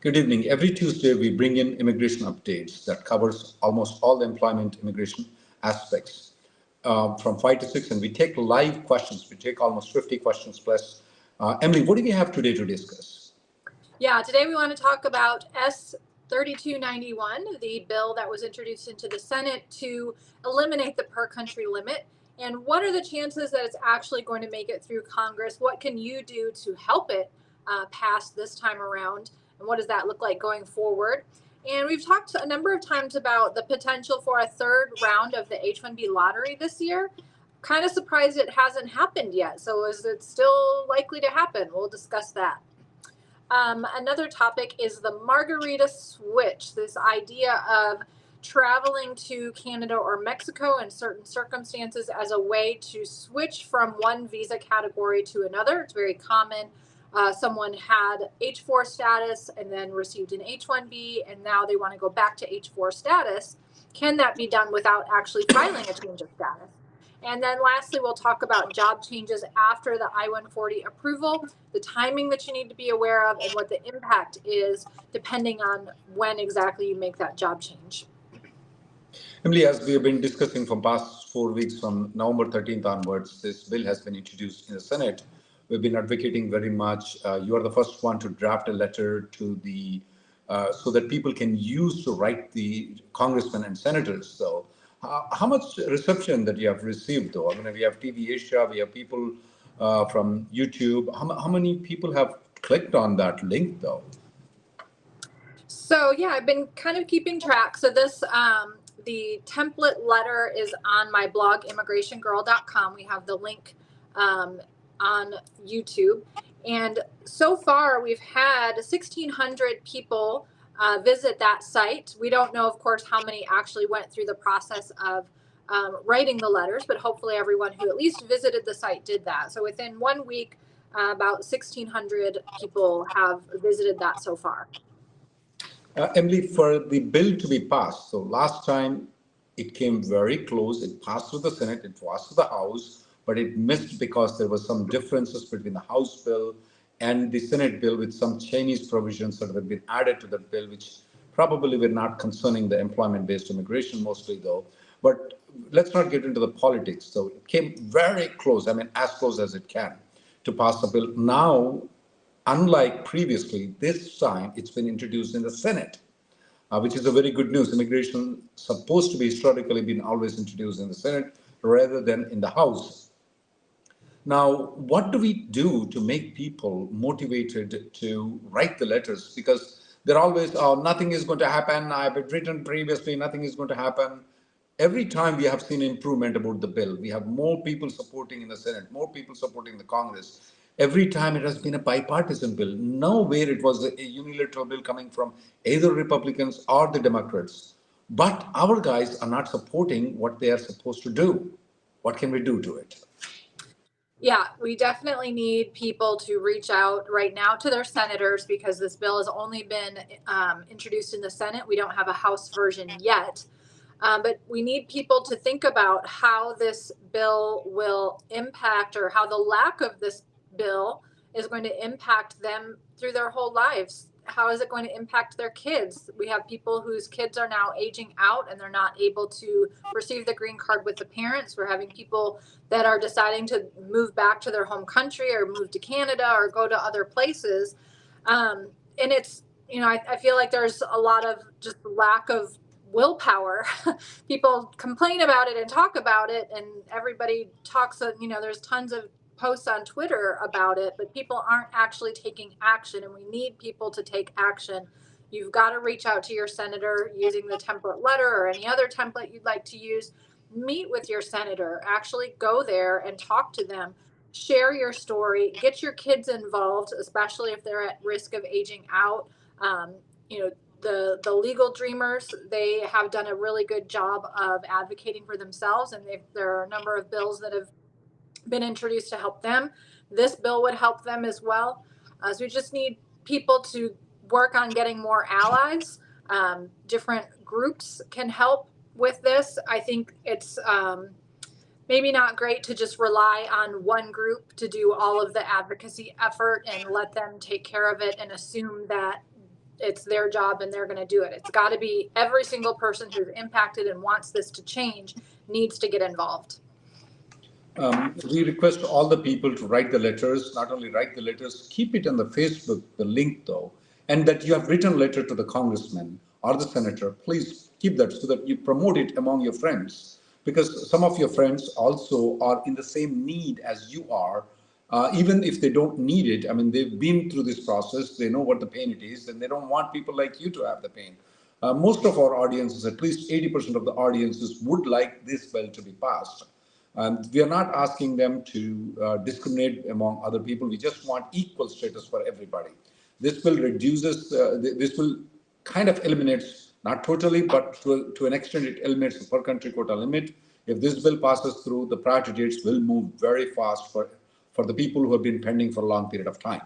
Good evening. Every Tuesday, we bring in immigration updates that covers almost all the employment immigration aspects from 5 to 6, and we take live questions. We take almost 50 questions plus. Emily, what do we have today to discuss? Yeah, today we want to talk about S3291, the bill that was introduced into the Senate to eliminate the per country limit. And what are the chances that it's actually going to make it through Congress? What can you do to help it pass this time around? And what does that look like going forward? And we've talked a number of times about the potential for a third round of the H1B lottery this year. Kind of surprised it hasn't happened yet. So is it still likely to happen? We'll discuss that. Another topic is the Margarita switch, this idea of traveling to Canada or Mexico in certain circumstances as a way to switch from one visa category to another. It's very common. Someone had H4 status and then received an H1B, and now they want to go back to H4 status. Can that be done without actually filing a change of status? And then lastly, we'll talk about job changes after the I-140 approval, the timing that you need to be aware of, and what the impact is depending on when exactly you make that job change. Emily, as we have been discussing for past 4 weeks, from November 13th onwards, this bill has been introduced in the Senate. We've been advocating very much. You are the first one to draft a letter to the, so that people can use to write the congressmen and senators. So how much reception that you have received, though? I mean, we have TV Asia, we have people from YouTube. How many people have clicked on that link, though? So yeah, I've been kind of keeping track. So this, the template letter is on my blog, immigrationgirl.com. We have the link on YouTube. And so far, we've had 1,600 people visit that site. We don't know, of course, how many actually went through the process of writing the letters, but hopefully everyone who at least visited the site did that. So within 1 week, about 1,600 people have visited that so far. Emily, for the bill to be passed, so last time it came very close. It passed through the Senate, it passed through the House, but it missed because there were some differences between the House bill and the Senate bill, with some Chinese provisions that have been added to that bill, which probably were not concerning the employment-based immigration mostly, though. But let's not get into the politics. So it came very close, I mean, as close as it can, to pass the bill. Now, unlike previously, this time it's been introduced in the Senate, which is a very good news. Immigration supposed to be historically been always introduced in the Senate rather than in the House. Now, what do we do to make people motivated to write the letters? Because they're always, oh, nothing is going to happen. I've written previously, nothing is going to happen. Every time we have seen improvement about the bill. We have more people supporting in the Senate, more people supporting the Congress. Every time it has been a bipartisan bill. Nowhere it was a unilateral bill coming from either Republicans or the Democrats. But our guys are not supporting what they are supposed to do. What can we do to it? Yeah, we definitely need people to reach out right now to their senators, because this bill has only been introduced in the Senate. We don't have a House version yet. But we need people to think about how this bill will impact, or how the lack of this bill is going to impact them through their whole lives. How is it going to impact their kids? We have people whose kids are now aging out and they're not able to receive the green card with the parents. We're having people that are deciding to move back to their home country or move to Canada or go to other places. And it's, you know, I feel like there's a lot of just lack of willpower. People complain about it and talk about it, and everybody talks, you know, there's tons of posts on Twitter about it, but people aren't actually taking action, and we need people to take action. You've got to reach out to your senator using the template letter or any other template you'd like to use. Meet with your senator, actually go there and talk to them, share your story, get your kids involved, especially if they're at risk of aging out. You know, the legal dreamers, they have done a really good job of advocating for themselves, and there are a number of bills that have been introduced to help them. This bill would help them as well. So we just need people to work on getting more allies. Different groups can help with this. I think it's maybe not great to just rely on one group to do all of the advocacy effort and let them take care of it and assume that it's their job and they're going to do it. It's got to be every single person who's impacted and wants this to change needs to get involved. We request all the people to write the letters, not only write the letters, keep it on the Facebook, the link though, and that you have written a letter to the congressman or the senator. Please keep that so that you promote it among your friends, because some of your friends also are in the same need as you are. Even if they don't need it, I mean, they've been through this process, they know what the pain it is, and they don't want people like you to have the pain. Most of our audiences, at least 80% of the audiences, would like this bill to be passed. We are not asking them to discriminate among other people. We just want equal status for everybody. This bill reduces, this will kind of eliminates, not totally, but to an extent, it eliminates the per country quota limit. If this bill passes through, the priority dates will move very fast for the people who have been pending for a long period of time.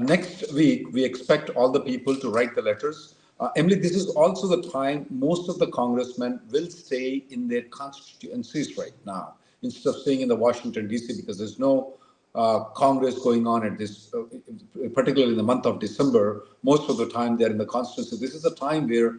Next week, we expect all the people to write the letters. Emily, this is also the time most of the congressmen will stay in their constituencies right now, instead of staying in the Washington, D.C., because there's no Congress going on at this, particularly in the month of December. Most of the time they're in the constituency. This is a time where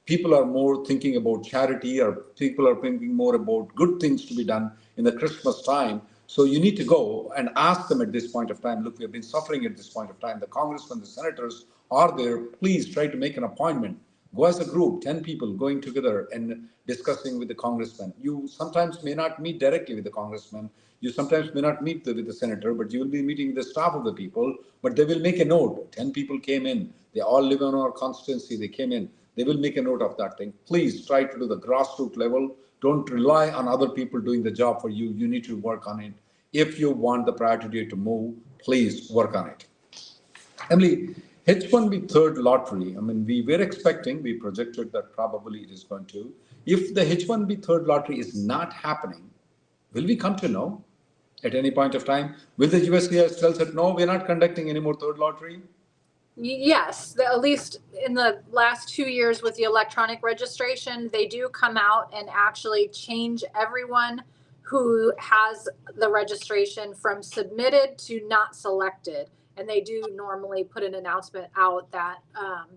people are more thinking about charity, or people are thinking more about good things to be done in the Christmas time. So you need to go and ask them at this point of time, look, we have been suffering at this point of time. The congressmen, the senators are there. Please try to make an appointment. Go as a group, 10 people going together and discussing with the congressman. You sometimes may not meet directly with the congressman. You sometimes may not meet with the senator, but you will be meeting with the staff of the people. But they will make a note. 10 people came in. They all live on our constituency. They came in. They will make a note of that thing. Please try to do the grassroots level. Don't rely on other people doing the job for you. You need to work on it. If you want the priority date to move, please work on it. Emily, H1B Third Lottery, I mean, we were expecting, we projected that probably it is going to. If the H1B Third Lottery is not happening, will we come to know at any point of time? Will the USCIS tell us, no, we're not conducting any more third lottery? Yes, at least in the last 2 years with the electronic registration, they do come out and actually change everyone who has the registration from submitted to not selected. And they do normally put an announcement out that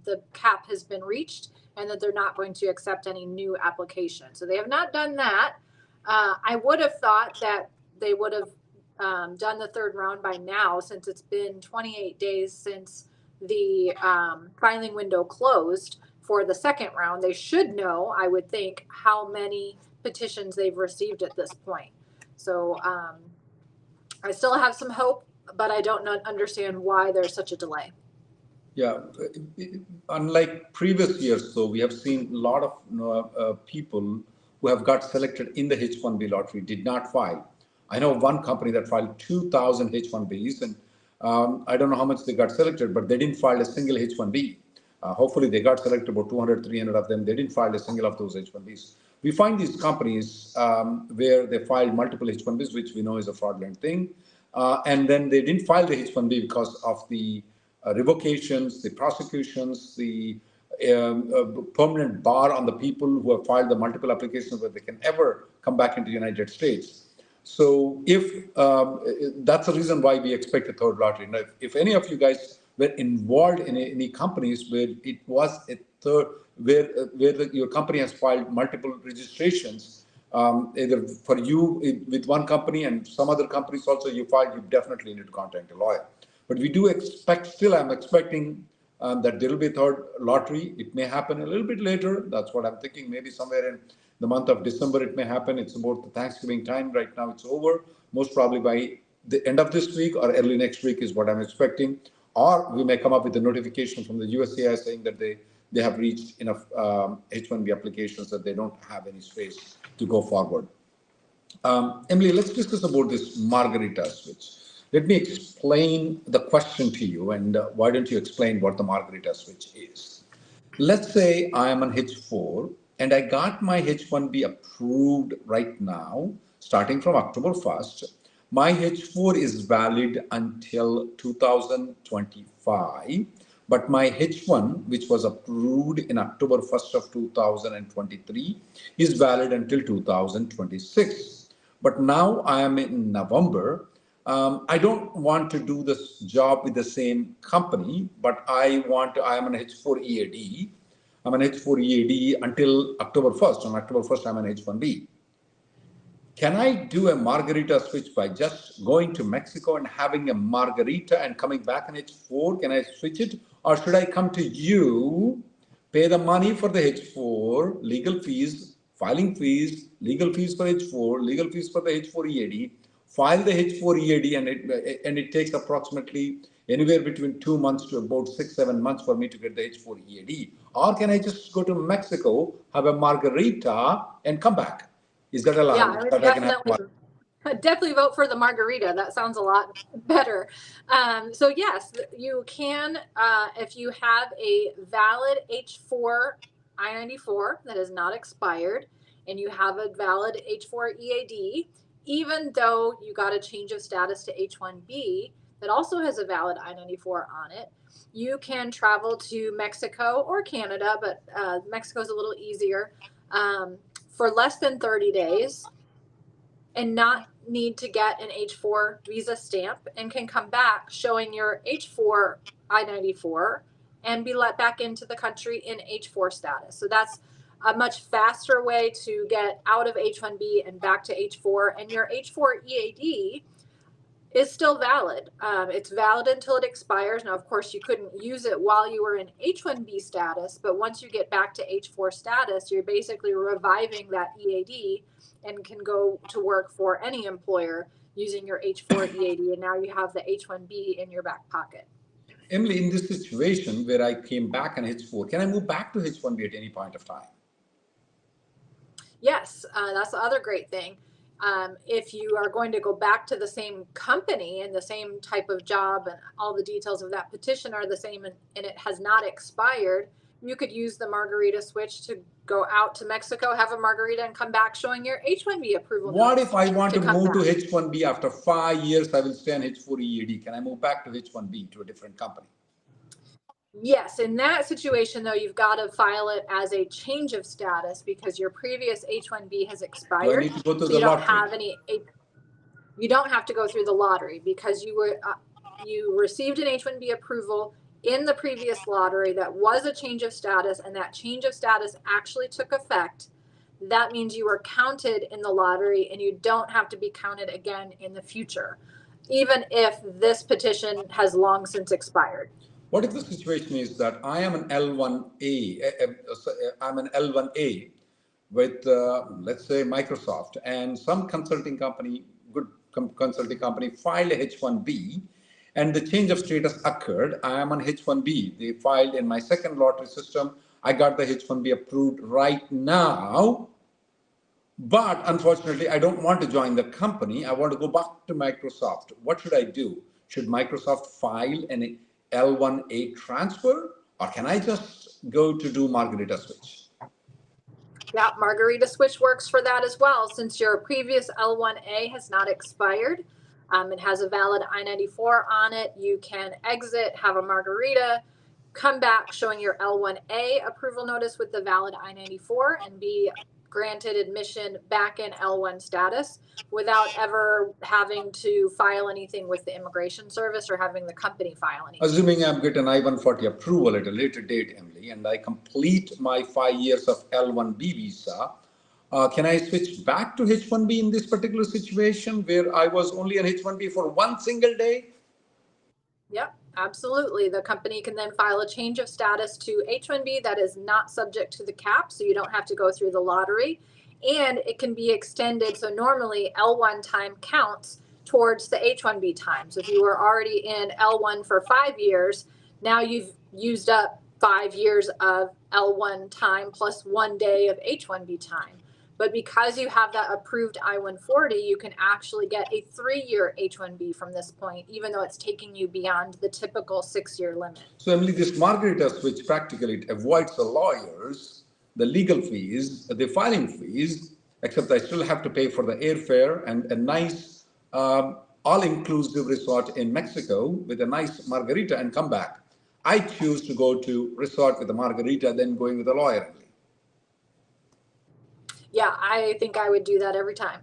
the cap has been reached and that they're not going to accept any new applications. So they have not done that. I would have thought that they would have done the third round by now, since it's been 28 days since the filing window closed for the second round. They should know, I would think, how many petitions they've received at this point. So I still have some hope, but I don't understand why there's such a delay. Yeah, unlike previous years, though, we have seen a lot of people who have got selected in the H1B lottery did not file. I know one company that filed 2,000 H1Bs, and I don't know how much they got selected, but they didn't file a single H1B. Hopefully they got selected, about 200, 300 of them. They didn't file a single of those H1Bs. We find these companies where they filed multiple H1Bs, which we know is a fraudulent thing. And then they didn't file the H1B because of the revocations, the prosecutions, the permanent bar on the people who have filed the multiple applications where they can ever come back into the United States. So if that's the reason why we expect a third lottery. Now, if any of you guys were involved in any companies where it was a third, where your company has filed multiple registrations, either for you with one company and some other companies also you filed, you definitely need to contact a lawyer. But we do expect, still I'm expecting that there will be a third lottery. It may happen a little bit later. That's what I'm thinking. Maybe somewhere in the month of December it may happen. It's about the Thanksgiving time. Right now it's over. Most probably by the end of this week or early next week is what I'm expecting. Or we may come up with a notification from the USCIS saying that they have reached enough H1B applications that they don't have any space to go forward. Emily, let's discuss about this Margarita switch. Let me explain the question to you, and why don't you explain what the Margarita switch is? Let's say I am on H4 and I got my H1B approved right now, starting from October 1st. My H4 is valid until 2025, but my H1, which was approved in October 1st of 2023, is valid until 2026. But now I am in November. I don't want to do this job with the same company, but I am an H4 EAD. I'm an H4 EAD until October 1st. On October 1st, I'm an H1B. Can I do a Margarita switch by just going to Mexico and having a Margarita and coming back in H4? Can I switch it? Or should I come to you, pay the money for the H4, legal fees, filing fees, legal fees for H4, legal fees for the H4 EAD, file the H4 EAD, and it takes approximately anywhere between 2 months to about 6-7 months for me to get the H4 EAD? Or can I just go to Mexico, have a Margarita, and come back? Is that allowed? Yeah, I would definitely vote for the Margarita. That sounds a lot better. So yes, you can, if you have a valid H4 I-94 that is not expired, and you have a valid H4 EAD, even though you got a change of status to H1B that also has a valid I-94 on it, you can travel to Mexico or Canada, but Mexico is a little easier, for less than 30 days and not need to get an H4 visa stamp, and can come back showing your H4 I-94 and be let back into the country in H4 status. So that's a much faster way to get out of H1B and back to H4. And your H4 EAD is still valid. It's valid until it expires. Now, of course, you couldn't use it while you were in H1B status, but once you get back to H4 status, you're basically reviving that EAD and can go to work for any employer using your H4 EAD, and now you have the H1B in your back pocket. Emily, in this situation where I came back on H4, can I move back to H1B at any point of time? Yes, that's the other great thing. If you are going to go back to the same company and the same type of job and all the details of that petition are the same, and it has not expired, you could use the Margarita switch to go out to Mexico, have a Margarita, and come back showing your H1B approval. What if I want to move to H1B after 5 years? I will stay on H4 EAD. Can I move back to H1B to a different company? Yes, in that situation, though, you've got to file it as a change of status because your previous H1B has expired. Do I need to go through so the you don't lottery? have any. You don't have to go through the lottery because you received an H1B approval in the previous lottery that was a change of status, and that change of status actually took effect. That means you were counted in the lottery, and you don't have to be counted again in the future, even if this petition has long since expired. What if the situation is that I am an L1A, I'm an L1A with, let's say, Microsoft, and some consulting company, good consulting company, filed a H1B, and the change of status occurred. I am on H1B. They filed in my second lottery system. I got the H1B approved right now, but unfortunately, I don't want to join the company. I want to go back to Microsoft. What should I do? Should Microsoft file an L1A transfer, or can I just go to do Margarita switch? Yeah, Margarita switch works for that as well. Since your previous L1A has not expired, it has a valid I-94 on it, you can exit, have a Margarita, come back showing your L1A approval notice with the valid I-94, and be granted admission back in L1 status without ever having to file anything with the Immigration Service or having the company file anything. Assuming I'm getting an I-140 approval at a later date, Emily, and I complete my 5 years of L1B visa, can I switch back to H1B in this particular situation where I was only on H1B for 1 single day? Yep, absolutely. The company can then file a change of status to H1B that is not subject to the cap, so you don't have to go through the lottery, and it can be extended. So normally L1 time counts towards the H1B time. So if you were already in L1 for 5 years, now you've used up 5 years of L1 time plus 1 day of H1B time. But because you have that approved I-140, you can actually get a 3-year H1B from this point, even though it's taking you beyond the typical 6-year limit. So, Emily, this Margarita switch, practically, it avoids the lawyers, the legal fees, the filing fees, except I still have to pay for the airfare and a nice all-inclusive resort in Mexico with a nice Margarita and come back. I choose to go to resort with a Margarita than going with a lawyer, Emily. Yeah, I think I would do that every time.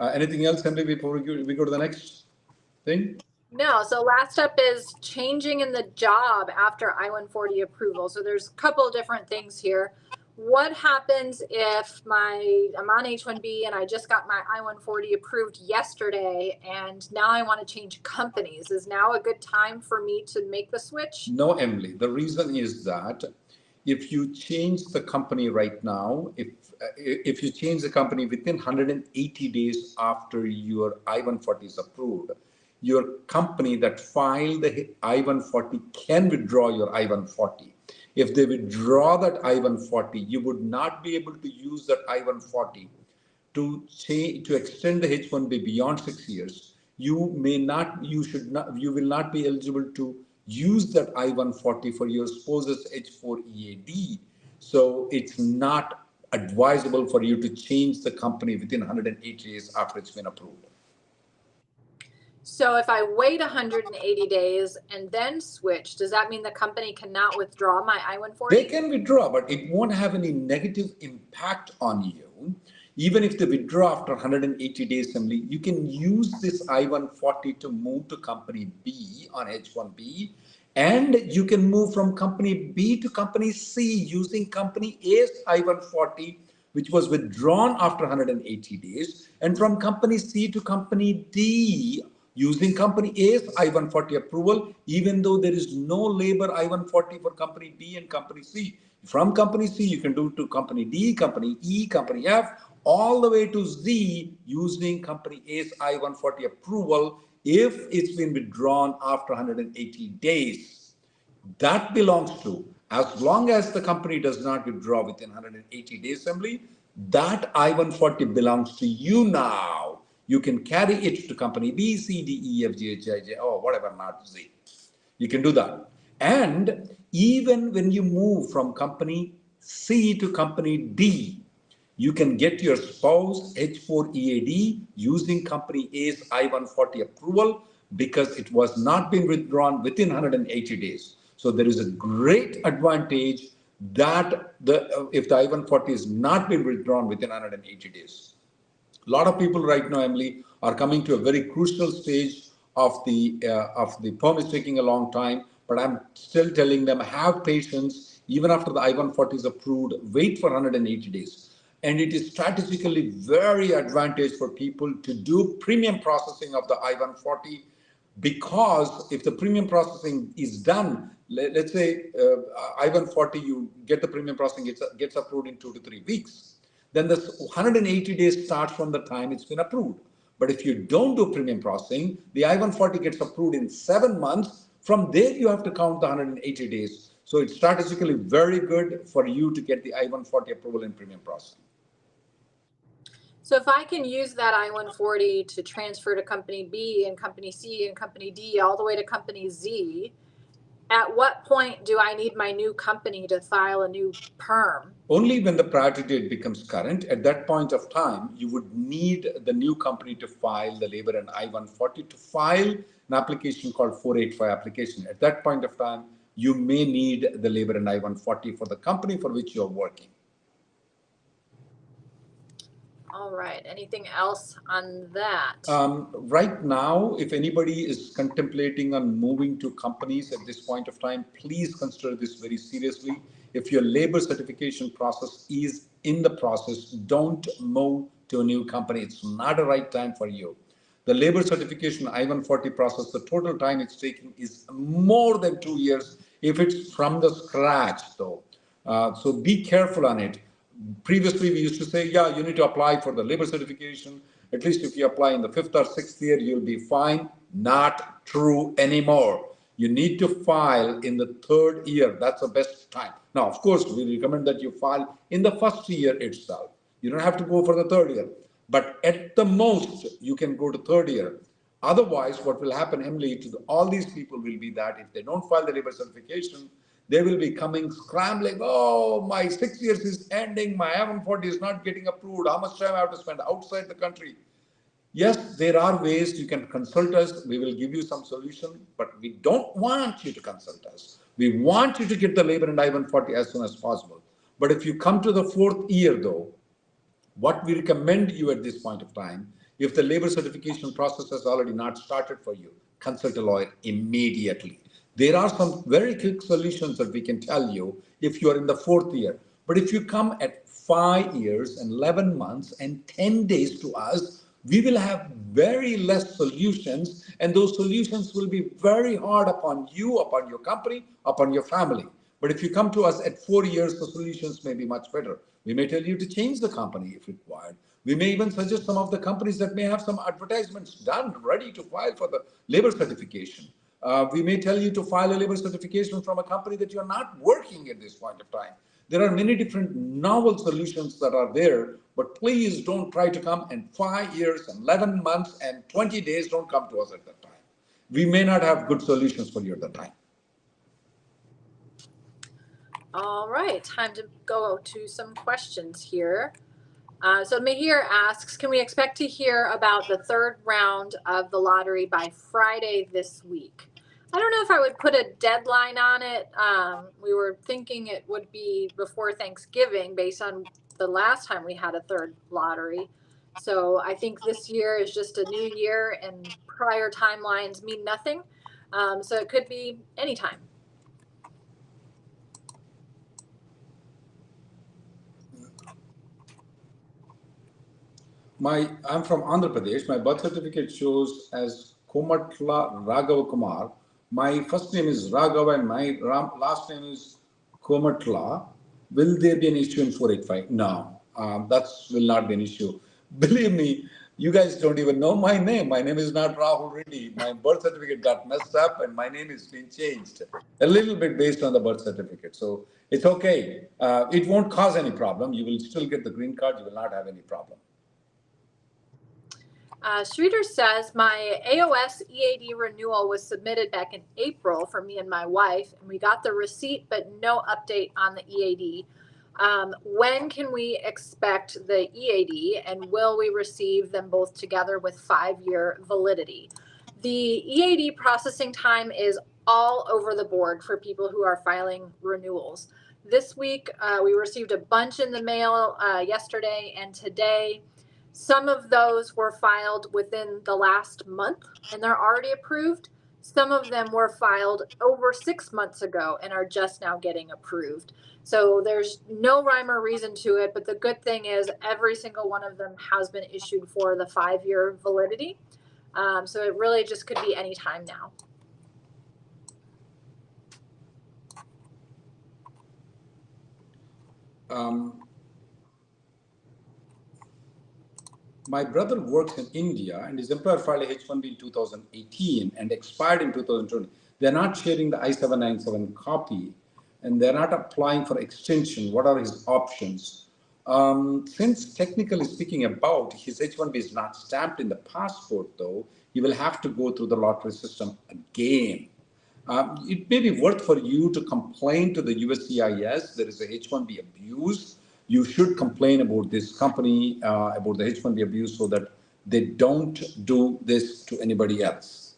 Anything else, Emily, before we go to the next? thing? No, so last up is changing in the job after I-140 approval. So there's a couple of different things here. What happens if I'm on H1B and I just got my I-140 approved yesterday and now I want to change companies? Is now a good time for me to make the switch? No, Emily. The reason is that if you change the company right now, if you change the company within 180 days after your I-140 is approved, your company that filed the I-140 can withdraw your I-140. If they withdraw that I-140, you would not be able to use that I-140 to change, to extend the H1B beyond 6 years. You will not be eligible to use that I-140 for your spouse's H4EAD. So it's not advisable for you to change the company within 180 days after it's been approved. So if I wait 180 days and then switch, does that mean the company cannot withdraw my I-140? They can withdraw, but it won't have any negative impact on you. Even if they withdraw after 180 days, Emily, you can use this I-140 to move to company B on H1B, and you can move from company B to company C using company A's I-140, which was withdrawn after 180 days, and from company C to company D using company A's I-140 approval, even though there is no labor I-140 for company B and company C. From company C, you can do it to company D, company E, company F, all the way to Z using company A's I-140 approval if it's been withdrawn after 180 days. That belongs to, as long as the company does not withdraw within 180 days, Assembly, that I-140 belongs to you now. You can carry it to company B, C, D, E, F, G, H, I, J, or whatever, not Z. You can do that. And even when you move from company C to company D, you can get your spouse H4EAD using company A's I-140 approval because it was not been withdrawn within 180 days. So there is a great advantage that if the I-140 is not been withdrawn within 180 days. A lot of people right now, Emily, are coming to a very crucial stage of the perm is taking a long time, but I'm still telling them have patience. Even after the I-140 is approved, wait for 180 days. And it is strategically very advantageous for people to do premium processing of the I-140 because if the premium processing is done, let's say I-140, you get the premium processing, gets approved in 2 to 3 weeks. Then the 180 days starts from the time it's been approved. But if you don't do premium processing, the I-140 gets approved in 7 months. From there, you have to count the 180 days. So it's strategically very good for you to get the I-140 approval in premium processing. So if I can use that I-140 to transfer to company B and company C and company D all the way to company Z, at what point do I need my new company to file a new perm? Only when the priority date becomes current. At that point of time, you would need the new company to file the labor and I-140 to file an application called 485 application. At that point of time, you may need the labor and I-140 for the company for which you're working. All right. Anything else on that? Right now, if anybody is contemplating on moving to companies at this point of time, please consider this very seriously. If your labor certification process is in the process, don't move to a new company. It's not the right time for you. The labor certification I-140 process, the total time it's taking is more than 2 years if it's from the scratch, though. So be careful on it. Previously, we used to say, yeah, you need to apply for the labor certification. At least if you apply in the 5th or 6th year, you'll be fine. Not true anymore. You need to file in the 3rd year. That's the best time. Now, of course, we recommend that you file in the 1st year itself. You don't have to go for the 3rd year. But at the most, you can go to 3rd year. Otherwise, what will happen, Emily, to all these people will be that if they don't file the labor certification, they will be coming scrambling. Oh, my 6 years is ending. My I-140 is not getting approved. How much time I have to spend outside the country? Yes, there are ways you can consult us. We will give you some solution, but we don't want you to consult us. We want you to get the labor and I-140 as soon as possible. But if you come to the 4th year, though, what we recommend you at this point of time If the labor certification process has already not started for you, consult a lawyer immediately. There are some very quick solutions that we can tell you if you are in the 4th year. But if you come at 5 years and 11 months and 10 days to us, we will have very less solutions, and those solutions will be very hard upon you, upon your company, upon your family. But if you come to us at 4 years, the solutions may be much better. We may tell you to change the company if required. We may even suggest some of the companies that may have some advertisements done, ready to file for the labor certification. We may tell you to file a labor certification from a company that you're not working at this point of time. There are many different novel solutions that are there, but please don't try to come in 5 years and 11 months and 20 days. Don't come to us at that time. We may not have good solutions for you at that time. All right, time to go to some questions here. So Mahir asks, can we expect to hear about the 3rd round of the lottery by Friday this week? I don't know if I would put a deadline on it. We were thinking it would be before Thanksgiving based on the last time we had a 3rd lottery. So I think this year is just a new year and prior timelines mean nothing. So it could be anytime. I'm from Andhra Pradesh. My birth certificate shows as Komatla Raghava Kumar. My first name is Raghava and my last name is Komatla. Will there be an issue in 485? No, that will not be an issue. Believe me, you guys don't even know my name. My name is not Rahul Reddy. My birth certificate got messed up and my name is being changed a little bit based on the birth certificate. So it's okay. It won't cause any problem. You will still get the green card. You will not have any problem. Streeter says, my AOS EAD renewal was submitted back in April for me and my wife, and we got the receipt, but no update on the EAD. When can we expect the EAD, and will we receive them both together with 5-year validity? The EAD processing time is all over the board for people who are filing renewals. This week, we received a bunch in the mail yesterday and today. Some of those were filed within the last month and they're already approved. Some of them were filed over 6 months ago and are just now getting approved. So there's no rhyme or reason to it, but the good thing is every single one of them has been issued for the 5-year validity. So it really just could be any time now. My brother works in India and his employer filed a H1B in 2018 and expired in 2020. They're not sharing the I-797 copy and they're not applying for extension. What are his options? Since technically speaking about his H1B is not stamped in the passport though, he will have to go through the lottery system again. It may be worth for you to complain to the USCIS. There is a H1B abuse. You should complain about this company, about the H1B abuse so that they don't do this to anybody else.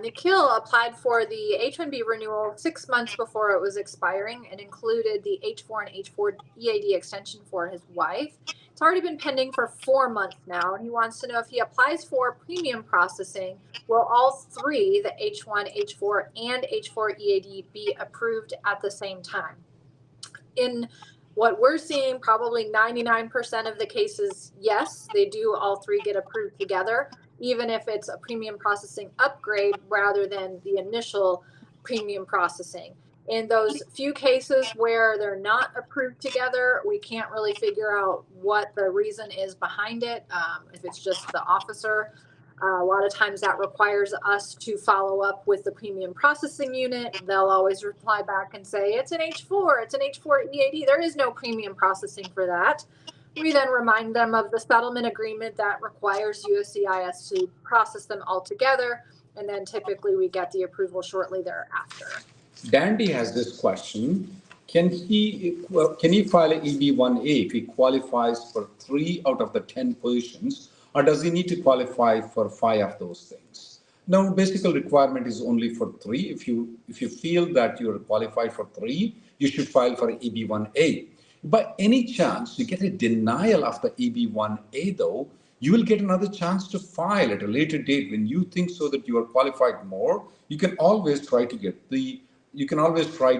Nikhil applied for the H1B renewal 6 months before it was expiring and included the H4 and H4 EAD extension for his wife. It's already been pending for 4 months now, and he wants to know if he applies for premium processing, will all 3, the H1, H4, and H4 EAD, be approved at the same time? In what we're seeing, probably 99% of the cases, yes, they do all 3 get approved together, even if it's a premium processing upgrade rather than the initial premium processing. In those few cases where they're not approved together, we can't really figure out what the reason is behind it. If it's just the officer, a lot of times that requires us to follow up with the premium processing unit. They'll always reply back and say, it's an H4, it's an H4 EAD. There is no premium processing for that. We then remind them of the settlement agreement that requires USCIS to process them all together. And then typically we get the approval shortly thereafter. Dandy has this question. Can he file an EB1A if he qualifies for 3 out of the 10 positions, or does he need to qualify for 5 of those things? Now, basic requirement is only for 3. If you feel that you are qualified for 3, you should file for EB1A. By any chance you get a denial of the EB1A though, you will get another chance to file at a later date when you think so that you are qualified more. You can always try to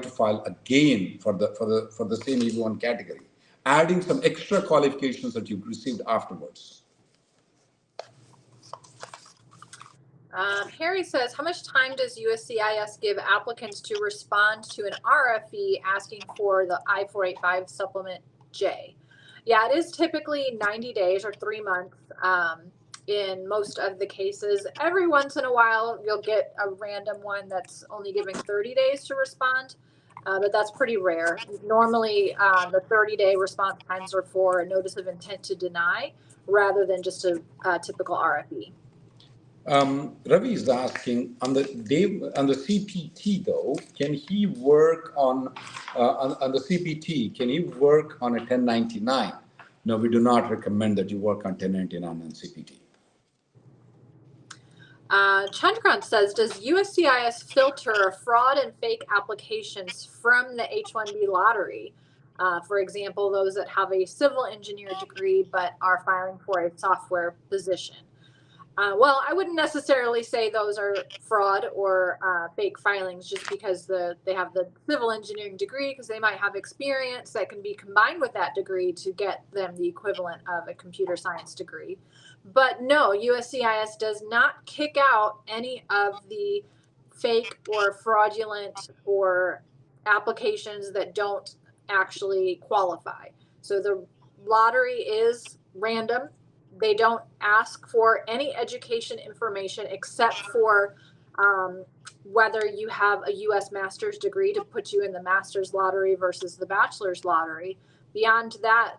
file again for the same EB1 category, adding some extra qualifications that you've received afterwards. Harry says, how much time does USCIS give applicants to respond to an RFE asking for the I-485 Supplement J? Yeah, it is typically 90 days or 3 months in most of the cases. Every once in a while, you'll get a random one that's only giving 30 days to respond, but that's pretty rare. Normally, the 30-day response times are for a notice of intent to deny rather than just a typical RFE. Ravi is asking on the CPT though, can he work on the CPT? Can he work on a 1099? No, we do not recommend that you work on 1099 and CPT. Chandra Kant says, does USCIS filter fraud and fake applications from the H1B lottery? For example, those that have a civil engineer degree but are filing for a software position. Well, I wouldn't necessarily say those are fraud or fake filings just because they have the civil engineering degree, because they might have experience that can be combined with that degree to get them the equivalent of a computer science degree. But no, USCIS does not kick out any of the fake or fraudulent or applications that don't actually qualify. So the lottery is random. They don't ask for any education information except for whether you have a U.S. master's degree to put you in the master's lottery versus the bachelor's lottery. Beyond that,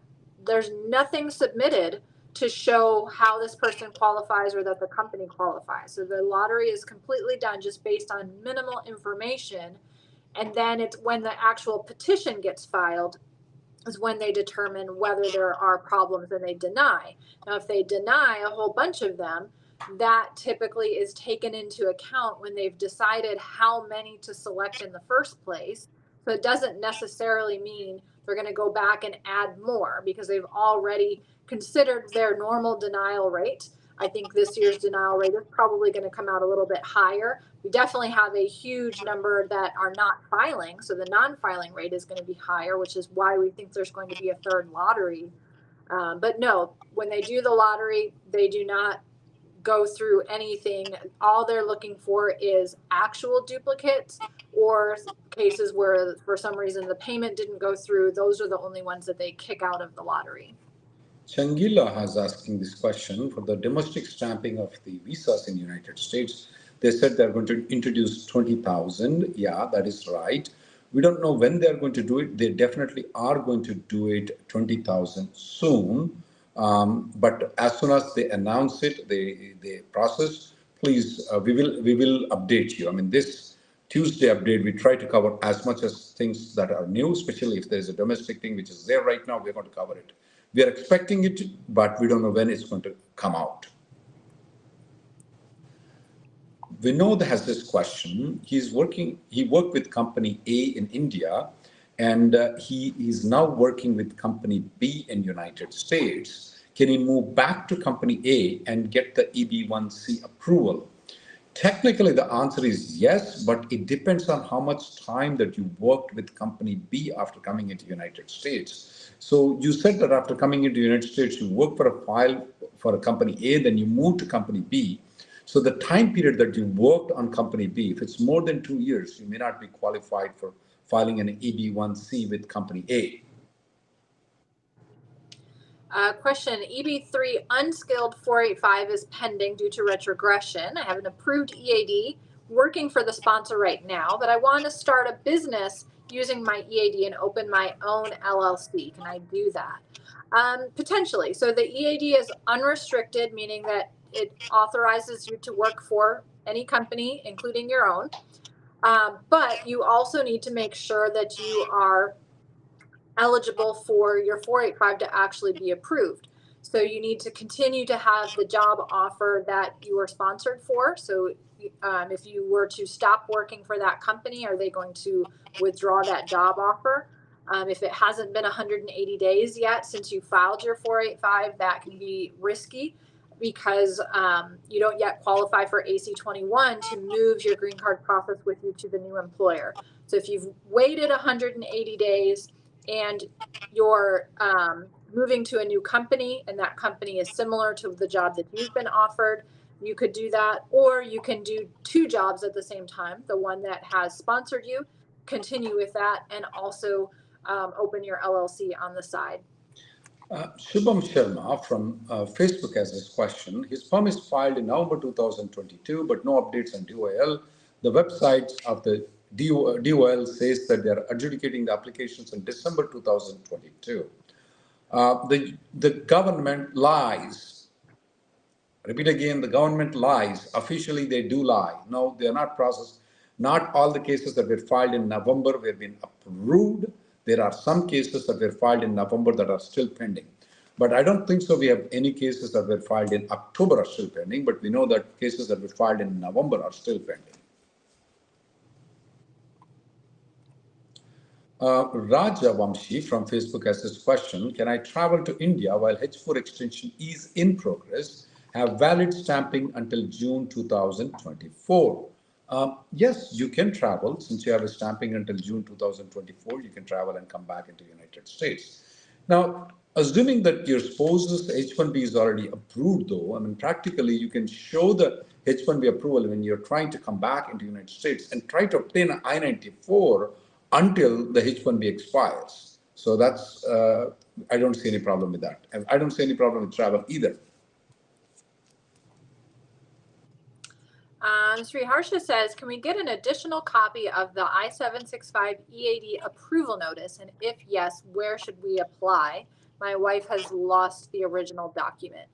there's nothing submitted to show how this person qualifies or that the company qualifies. So the lottery is completely done just based on minimal information. And then it's when the actual petition gets filed is when they determine whether there are problems and they deny. Now, if they deny a whole bunch of them, that typically is taken into account when they've decided how many to select in the first place. So it doesn't necessarily mean they're going to go back and add more because they've already considered their normal denial rate. I think this year's denial rate is probably going to come out a little bit higher. We definitely have a huge number that are not filing, so the non-filing rate is going to be higher, which is why we think there's going to be a third lottery. But no, when they do the lottery, they do not go through anything. All they're looking for is actual duplicates or cases where for some reason the payment didn't go through. Those are the only ones that they kick out of the lottery. Changila has asking this question for the domestic stamping of the visas in the United States. They said they're going to introduce 20,000. Yeah, that is right. We don't know when they're going to do it. They definitely are going to do it 20,000 soon. But as soon as they announce it, the process, please, we will update you. I mean, this Tuesday update, we try to cover as much as things that are new, especially if there's a domestic thing which is there right now, we're going to cover it. We are expecting it, but we don't know when it's going to come out. Vinod has this question. He worked with company A in India, and he is now working with company B in United States. Can he move back to company A and get the EB1C approval? Technically, the answer is yes, but it depends on how much time that you worked with company B after coming into United States. So you said that after coming into the United States, you work for a file for a company A, then you move to company B. So the time period that you worked on company B, if it's more than 2 years, you may not be qualified for filing an EB1C with company A. Question, EB3 unskilled 485 is pending due to retrogression. I have an approved EAD working for the sponsor right now, but I want to start a business using my EAD and open my own LLC. Can I do that? Potentially. So the EAD is unrestricted, meaning that it authorizes you to work for any company, including your own. But you also need to make sure that you are eligible for your 485 to actually be approved. So you need to continue to have the job offer that you were sponsored for. So if you were to stop working for that company, are they going to withdraw that job offer? If it hasn't been 180 days yet since you filed your 485, that can be risky because you don't yet qualify for AC-21 to move your green card process with you to the new employer. So if you've waited 180 days and you're moving to a new company and that company is similar to the job that you've been offered, you could do that, or you can do two jobs at the same time. The one that has sponsored you, continue with that, and also open your LLC on the side. Shubham Sharma from Facebook has this question. His perm is filed in November 2022, but no updates on DOL. The website of the DOL says that they are adjudicating the applications in December 2022. The government lies. Repeat again, the government lies. Officially, they do lie. No, they are not processed. Not all the cases that were filed in November have been approved. There are some cases that were filed in November that are still pending. But I don't think so. We have any cases that were filed in October are still pending, but we know that cases that were filed in November are still pending. Raja Vamshi from Facebook has this question. Can I travel to India while H4 extension is in progress, have valid stamping until June 2024? Yes, you can travel. Since you have a stamping until June 2024, you can travel and come back into the United States. Now, assuming that your spouse's H1B is already approved, though, I mean, practically you can show the H1B approval when you're trying to come back into the United States and try to obtain an I-94 until the H1B expires. So that's, I don't see any problem with that. And I don't see any problem with travel either. Sri Harsha says, can we get an additional copy of the I-765 EAD approval notice? And if yes, where should we apply? My wife has lost the original document.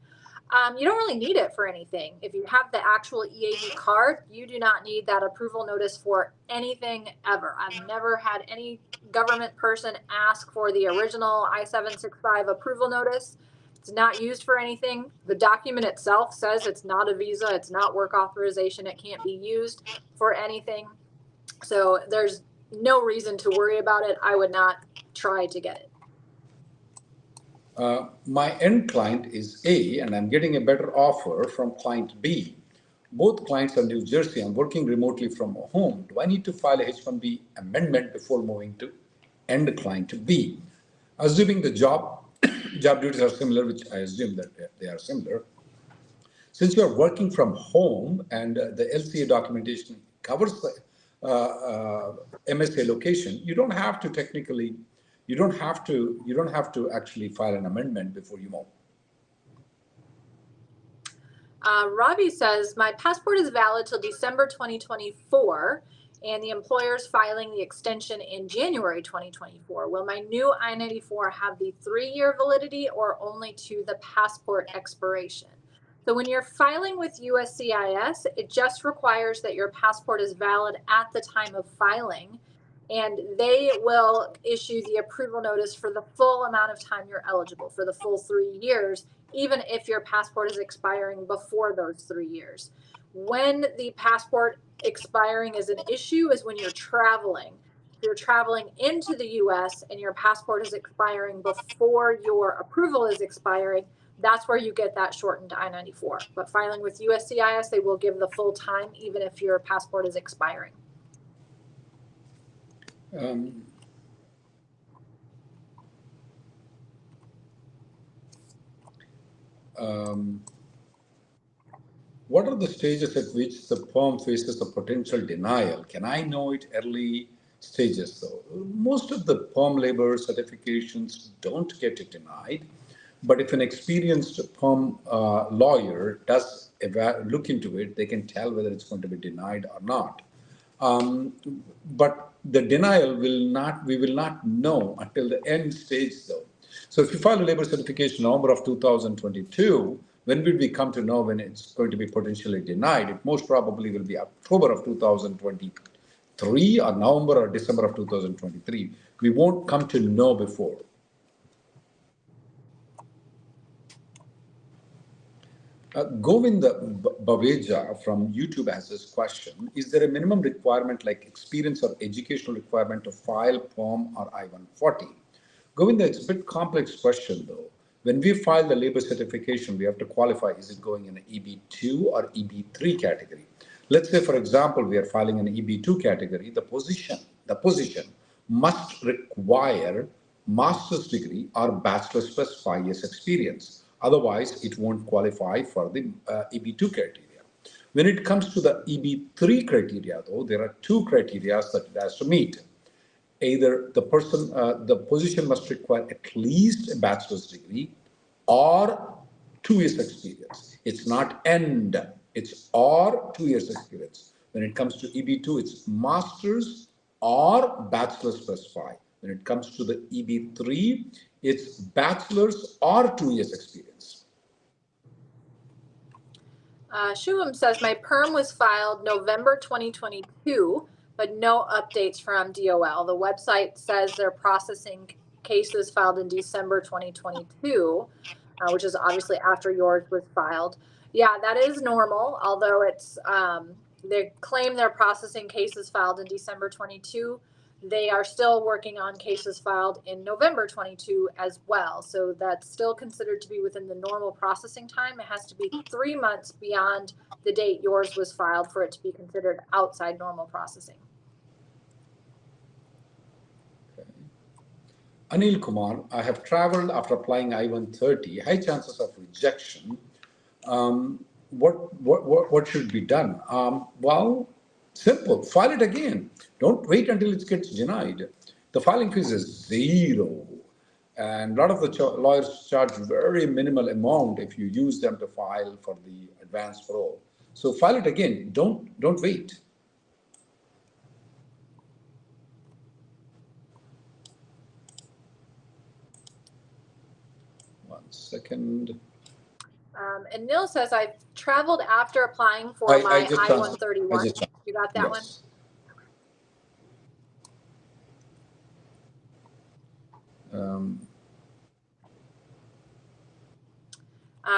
You don't really need it for anything. If you have the actual EAD card, you do not need that approval notice for anything ever. I've never had any government person ask for the original I-765 approval notice. It's not used for anything. The document itself says it's not a visa, it's not work authorization, it can't be used for anything. So there's no reason to worry about it. I would not try to get it. My end client is A, and I'm getting a better offer from client B. Both clients are New Jersey. I'm working remotely from home. Do I need to file a H1B amendment before moving to end client B? Assuming the job duties are similar, which I assume that they are similar. Since you are working from home and the LCA documentation covers the MSA location, you don't have to technically, you don't have to actually file an amendment before you move. Robbie says, my passport is valid till December 2024, and the employer's filing the extension in January 2024. Will my new I-94 have the 3-year validity or only to the passport expiration? So when you're filing with USCIS, it just requires that your passport is valid at the time of filing, and they will issue the approval notice for the full amount of time you're eligible, for the full 3 years, even if your passport is expiring before those 3 years. When the passport expiring is an issue is when you're traveling. If you're traveling into the US and your passport is expiring before your approval is expiring, that's where you get that shortened I-94. But filing with USCIS, they will give the full time even if your passport is expiring. What are the stages at which the perm faces a potential denial? Can I know it early stages though? Most of the perm labor certifications don't get it denied, but if an experienced perm lawyer does look into it, they can tell whether it's going to be denied or not. But the denial we will not know until the end stage though. So if you file a labor certification November of 2022, when will we come to know when it's going to be potentially denied? It most probably will be October of 2023 or November or December of 2023. We won't come to know before. Govinda Baveja from YouTube has this question. Is there a minimum requirement like experience or educational requirement to file Perm or I-140? Govinda, it's a bit complex question though. When we file the labor certification, we have to qualify, is it going in an EB2 or EB3 category? Let's say, for example, we are filing an EB2 category, the position must require master's degree or bachelor's plus 5 years experience. Otherwise, it won't qualify for the EB2 criteria. When it comes to the EB3 criteria, though, there are two criteria that it has to meet. Either the position must require at least a bachelor's degree or 2 years experience. It's not and, it's or 2 years experience. When it comes to EB2, it's master's or bachelor's plus 5. When it comes to the EB3, it's bachelor's or 2 years experience. Shulam says, my perm was filed November 2022, but no updates from DOL. The website says they're processing cases filed in December 2022, which is obviously after yours was filed. Yeah, that is normal, although it's they claim they're processing cases filed in December 22. They are still working on cases filed in November 22 as well. So that's still considered to be within the normal processing time. It has to be 3 months beyond the date yours was filed for it to be considered outside normal processing. Okay. Anil Kumar, I have traveled after applying I-130. High chances of rejection. What should be done? Well, simple. File it again. Don't wait until it gets denied. The filing fees is 0. And a lot of the lawyers charge very minimal amount if you use them to file for the advance parole. So file it again. Don't wait. One second. And Neil says, I've traveled after applying for my I-131. You got that one?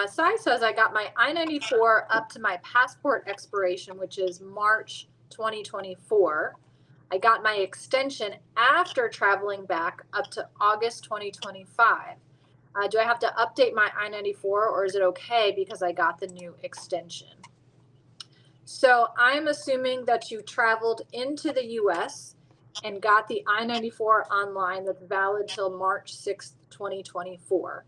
Sai says, I got my I-94 up to my passport expiration, which is March 2024. I got my extension after traveling back up to August 2025. Do I have to update my I-94 or is it okay because I got the new extension? So I'm assuming that you traveled into the US and got the I-94 online that's valid till March 6th, 2024.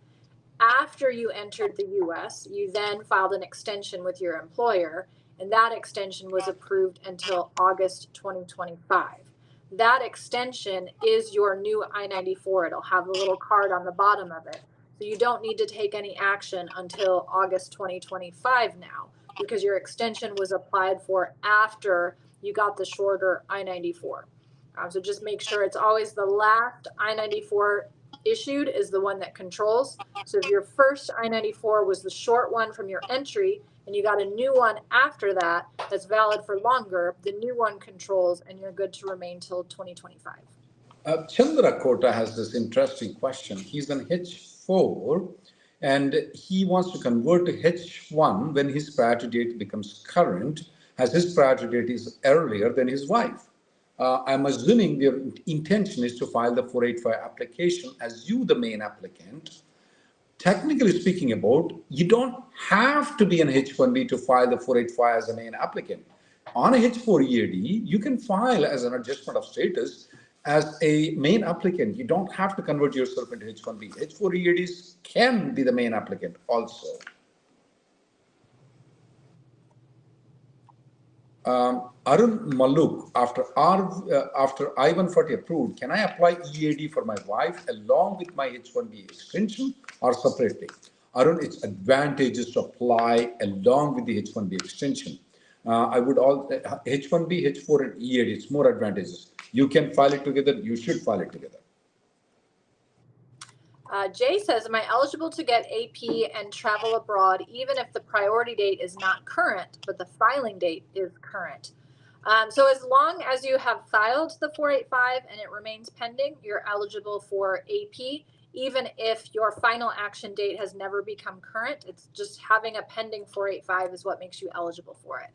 After you entered the US, you then filed an extension with your employer, and that extension was approved until August 2025. That extension is your new I-94. It'll have a little card on the bottom of it. So you don't need to take any action until August 2025 now, because your extension was applied for after you got the shorter I-94. So just make sure it's always the last I-94 issued is the one that controls. So if your first I-94 was the short one from your entry and you got a new one after that that's valid for longer, the new one controls and you're good to remain till 2025. Chandra Kant has this interesting question. He's an H4 and he wants to convert to H1 when his priority date becomes current, as his priority date is earlier than his wife. I'm assuming their intention is to file the 485 application as you, the main applicant. Technically speaking you don't have to be an H1B to file the 485 as a main applicant. On a H4 EAD, you can file as an adjustment of status as a main applicant. You don't have to convert yourself into H1B. H4 EADs can be the main applicant also. Arun Maluk, after I-140 approved, can I apply EAD for my wife along with my H1B extension or separately? Arun, it's advantageous to apply along with the H1B extension. I would all H1B, H4, and EAD. It's more advantageous. You can file it together. You should file it together. Jay says, am I eligible to get AP and travel abroad even if the priority date is not current, but the filing date is current? So as long as you have filed the 485 and it remains pending, you're eligible for AP. even if your final action date has never become current. It's just having a pending 485 is what makes you eligible for it.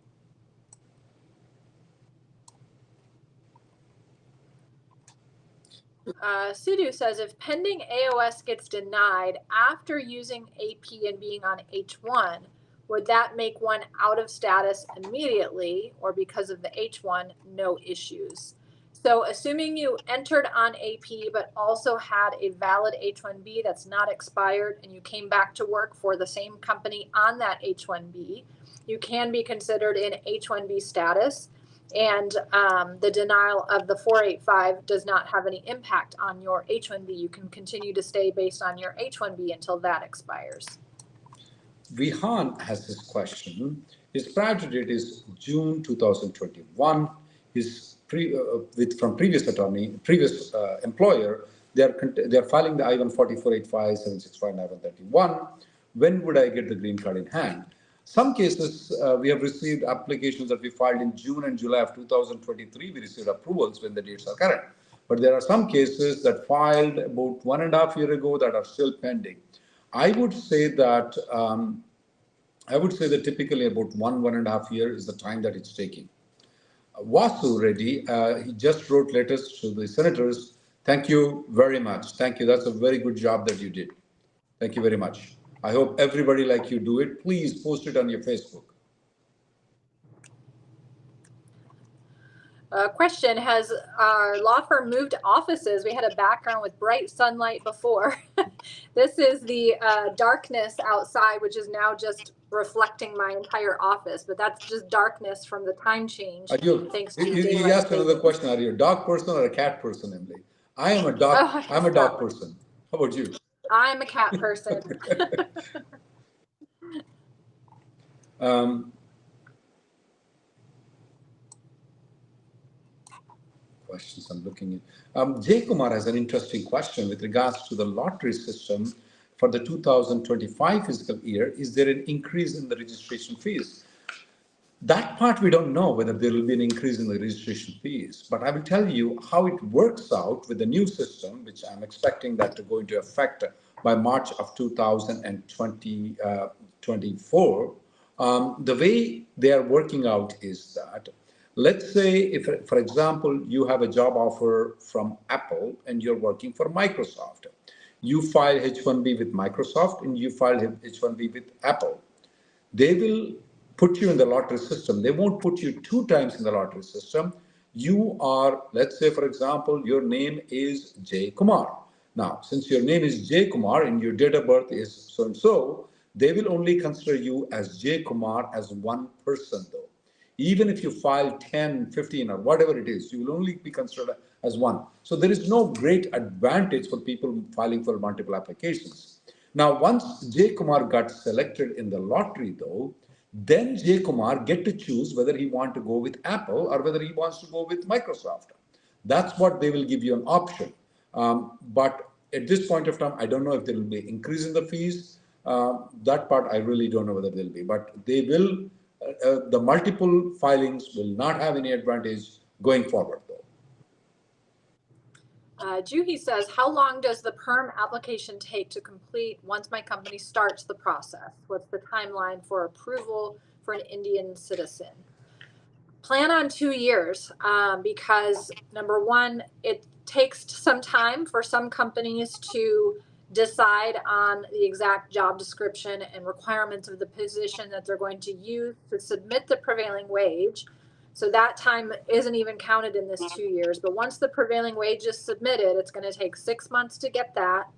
Sudu says, if pending AOS gets denied after using AP and being on H1, would that make one out of status immediately, or because of the H1, no issues? So assuming you entered on AP but also had a valid H1B that's not expired and you came back to work for the same company on that H1B, you can be considered in H1B status. And the denial of the 485 does not have any impact on your H1B. You can continue to stay based on your H1B until that expires. Vihan has this question. His prior to date is June 2021. His from previous employer, they are filing the I-14485, 765, and I-131. When would I get the green card in hand? Some cases, we have received applications that we filed in June and July of 2023. We received approvals when the dates are current. But there are some cases that filed about 1.5 years ago that are still pending. I would say that typically about 1.5 years is the time that it's taking. Vasu Reddy, he just wrote letters to the senators. Thank you very much. Thank you. That's a very good job that you did. Thank you very much. I hope everybody like you do it. Please post it on your Facebook. Question, has our law firm moved offices? We had a background with bright sunlight before. This is the darkness outside, which is now just reflecting my entire office, but that's just darkness from the time change. Thanks to you asked another question. Are you a dog person or a cat person, Emily? I am a dog. I'm a dog person. How about you? I'm a cat person. Questions I'm looking at. Jay Kumar has an interesting question with regards to the lottery system for the 2025 fiscal year. Is there an increase in the registration fees? That part we don't know whether there will be an increase in the registration fees, but I will tell you how it works out with the new system, which I'm expecting that to go into effect by March of 2024. The way they are working out is that, let's say if, for example, you have a job offer from Apple and you're working for Microsoft. You file H1B with Microsoft and you file H1B with Apple. They will put you in the lottery system. They won't put you 2 times in the lottery system. You are, let's say, for example, your name is Jay Kumar. Now, since your name is Jay Kumar and your date of birth is so-and-so, they will only consider you as Jay Kumar as one person, though. Even if you file 10, 15, or whatever it is, you will only be considered as one. So there is no great advantage for people filing for multiple applications. Now, once Jay Kumar got selected in the lottery, though, then Jay Kumar get to choose whether he wants to go with Apple or whether he wants to go with Microsoft. That's what they will give you an option. But at this point of time, I don't know if there will be an increase in the fees. That part I really don't know whether there will be. But they will, the multiple filings will not have any advantage going forward, though. Juhi says, how long does the Perm application take to complete once my company starts the process? What's the timeline for approval for an Indian citizen? Plan on 2 years because, number one, it takes some time for some companies to decide on the exact job description and requirements of the position that they're going to use to submit the prevailing wage. So that time isn't even counted in this 2 years. But once the prevailing wage is submitted, it's going to take 6 months to get that.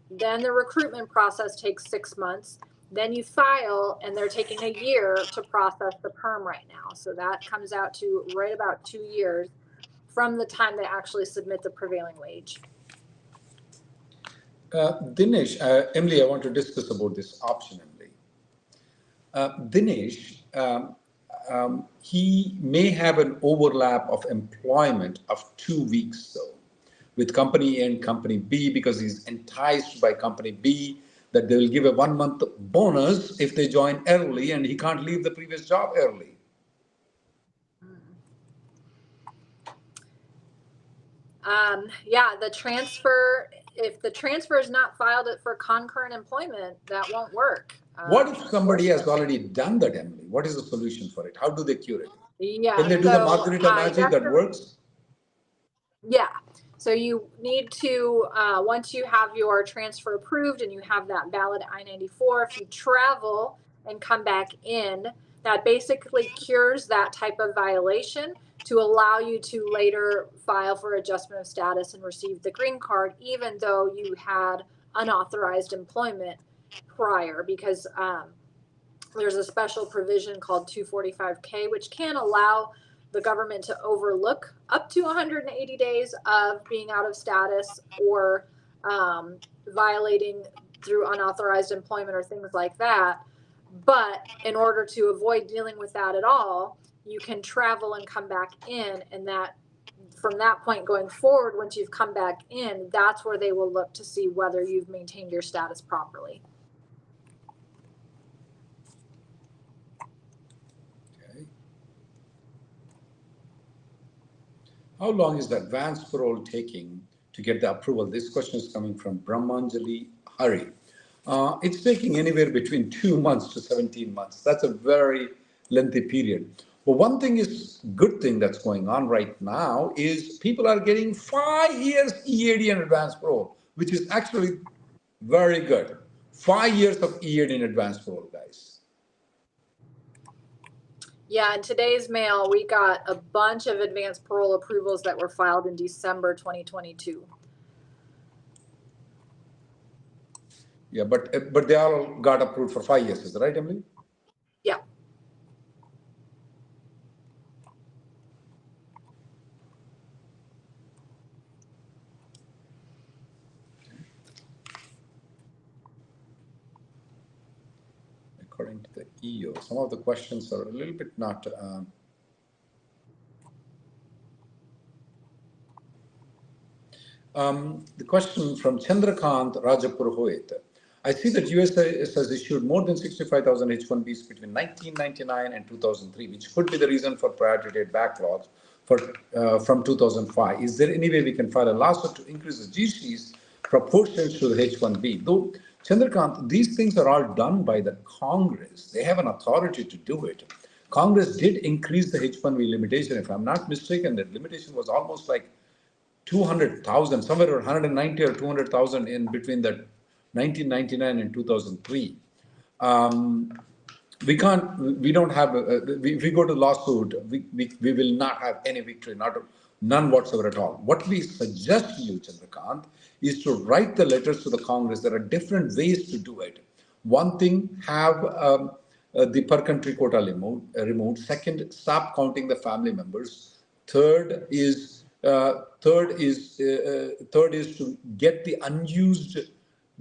Then the recruitment process takes 6 months. Then you file, and they're taking a year to process the Perm right now. So that comes out to right about 2 years from the time they actually submit the prevailing wage. Dinesh, Emily, I want to discuss about this option, Emily. Dinesh, he may have an overlap of employment of 2 weeks, though, with company A and company B, because he's enticed by company B that they will give a 1 month bonus if they join early, and he can't leave the previous job early. Yeah, the transfer if the transfer is not filed for concurrent employment, that won't work. What if somebody has already done that, Emily? What is the solution for it? How do they cure it? Yeah. Can they do the Margarita magic that works? Yeah. So you need to, once you have your transfer approved and you have that valid I-94, if you travel and come back in, that basically cures that type of violation to allow you to later file for adjustment of status and receive the green card, even though you had unauthorized employment prior, because there's a special provision called 245K, which can allow the government to overlook up to 180 days of being out of status or violating through unauthorized employment or things like that. But in order to avoid dealing with that at all, you can travel and come back in, and that from that point going forward, once you've come back in, that's where they will look to see whether you've maintained your status properly. How long is the advance parole taking to get the approval? This question is coming from Brahmanjali Hari. It's taking anywhere between 2 months to 17 months. That's a very lengthy period. But one thing is, good thing that's going on right now is people are getting 5 years EAD in advance parole, which is actually very good. 5 years of EAD in advance parole, guys. Yeah, in today's mail, we got a bunch of advanced parole approvals that were filed in December 2022. Yeah, but they all got approved for 5 years, is that right, Emily? Yeah. According to the EO, some of the questions are a little bit not. The question from Chandra Kant Rajapurohit. I see that US has issued more than 65,000 H1Bs between 1999 and 2003, which could be the reason for priority date backlogs from 2005. Is there any way we can file a lawsuit to increase the GCs proportions to the H1B? Though, Chandrakant, these things are all done by the Congress. They have an authority to do it. Congress did increase the H1B limitation. If I'm not mistaken, the limitation was almost like 200,000, somewhere around 190 or 200,000 in between the 1999 and 2003. We don't have, if we go to lawsuit, we will not have any victory, none whatsoever at all. What we suggest to you, Chandrakant, is to write the letters to the Congress. There are different ways to do it. One thing, have the per country quota removed. Second, stop counting the family members. Third is to get the unused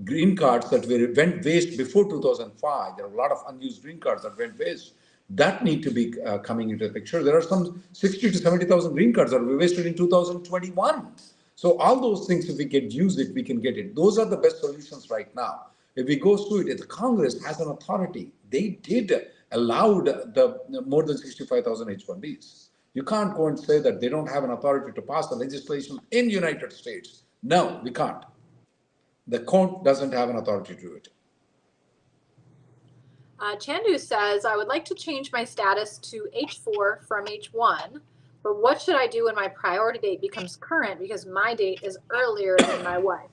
green cards that went waste before 2005. There are a lot of unused green cards that went waste. That need to be coming into the picture. There are some 60 to 70,000 green cards that were wasted in 2021. So all those things, if we can use it, we can get it. Those are the best solutions right now. If we go through it, the Congress has an authority. They did allowed the more than 65,000 H1Bs. You can't go and say that they don't have an authority to pass the legislation in the United States. No, we can't. The court doesn't have an authority to do it. Chandu says, I would like to change my status to H4 from H1, but what should I do when my priority date becomes current because my date is earlier than my wife?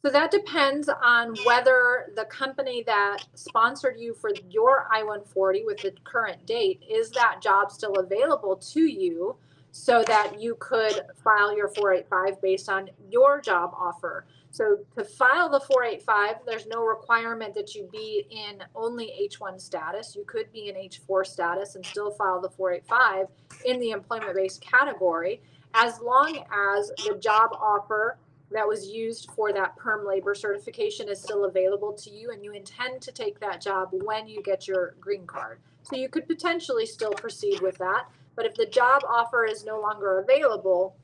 So that depends on whether the company that sponsored you for your I-140 with the current date, is that job still available to you so that you could file your 485 based on your job offer. So to file the 485, there's no requirement that you be in only H1 status. You could be in H4 status and still file the 485 in the employment-based category, as long as the job offer that was used for that perm labor certification is still available to you and you intend to take that job when you get your green card. So you could potentially still proceed with that. But if the job offer is no longer available,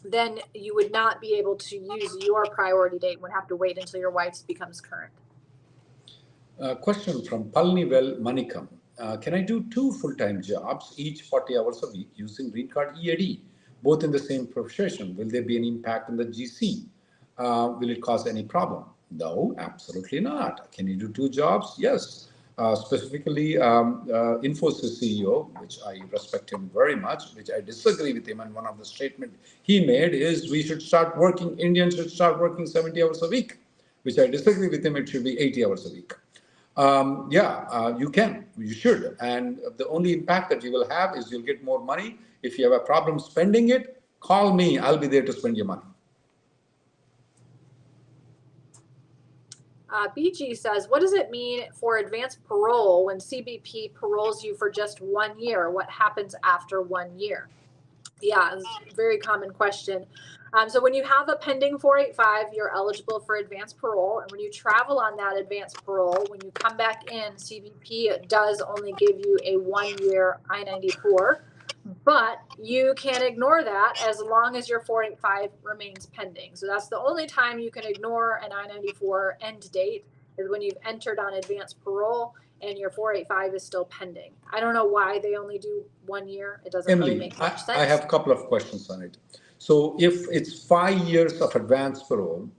then you would not be able to use your priority date, would have to wait until your wife's becomes current. Question from Palnivel Manikam. Can I do 2 full-time jobs, each 40 hours a week, using green card EAD, both in the same profession? Will there be an impact on the GC? will it cause any problem? No, absolutely not. Can you do two jobs? Yes. Specifically, Infosys CEO, which I respect him very much, which I disagree with him, and one of the statements he made is we should start working, Indians should start working 70 hours a week, which I disagree with him, it should be 80 hours a week. You should. And the only impact that you will have is you'll get more money. If you have a problem spending it, call me, I'll be there to spend your money. BG says, what does it mean for advanced parole when CBP paroles you for just 1 year? What happens after 1 year? Yeah, it's a very common question. So when you have a pending 485, you're eligible for advanced parole. And when you travel on that advanced parole, when you come back in, CBP does only give you a 1 year I-94. But you can ignore that as long as your 485 remains pending. So that's the only time you can ignore an I-94 end date is when you've entered on advanced parole and your 485 is still pending. I don't know why they only do 1 year. It doesn't really make much sense. I have a couple of questions on it. So if it's 5 years of advanced parole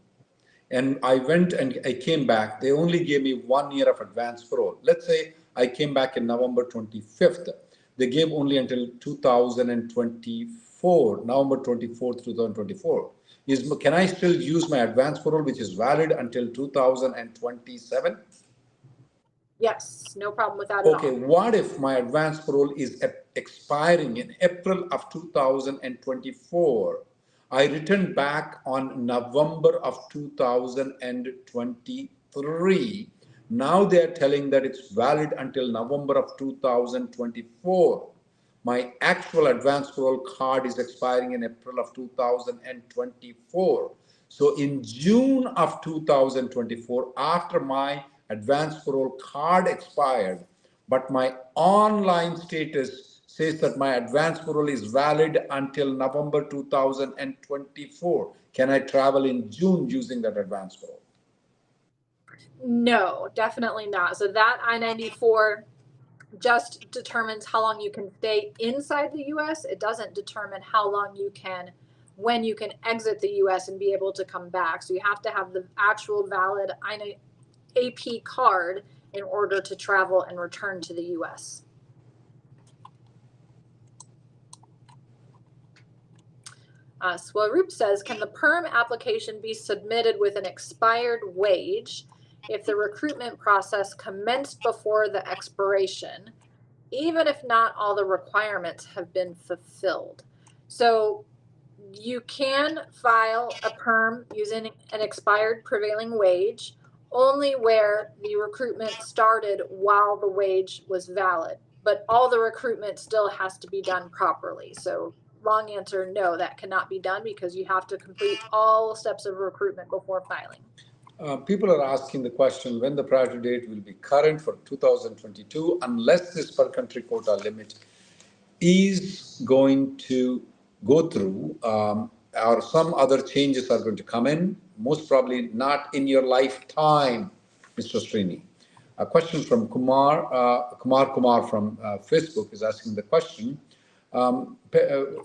and I went and I came back, they only gave me 1 year of advanced parole. Let's say I came back in November 25th. They gave only until 2024, November 24th, 2024. Can I still use my advance parole, which is valid until 2027? Yes, no problem with that at all. Okay, what if my advance parole is expiring in April of 2024? I returned back on November of 2023. Now they are telling that it's valid until November of 2024. My actual advance parole card is expiring in April of 2024. So in June of 2024, after my advance parole card expired, but my online status says that my advance parole is valid until November 2024. Can I travel in June using that advance parole? No, definitely not. So that I-94 just determines how long you can stay inside the U.S. It doesn't determine how long you can, when you can exit the U.S. and be able to come back. So you have to have the actual valid AP card in order to travel and return to the U.S. Swaroop says, can the Perm application be submitted with an expired wage if the recruitment process commenced before the expiration, even if not all the requirements have been fulfilled? So you can file a Perm using an expired prevailing wage only where the recruitment started while the wage was valid, but all the recruitment still has to be done properly. So long answer, no, that cannot be done because you have to complete all steps of recruitment before filing. People are asking the question when the priority date will be current for 2022 unless this per country quota limit is going to go through or some other changes are going to come in, most probably not in your lifetime, Mr. Srini. A question from Kumar from Facebook is asking the question.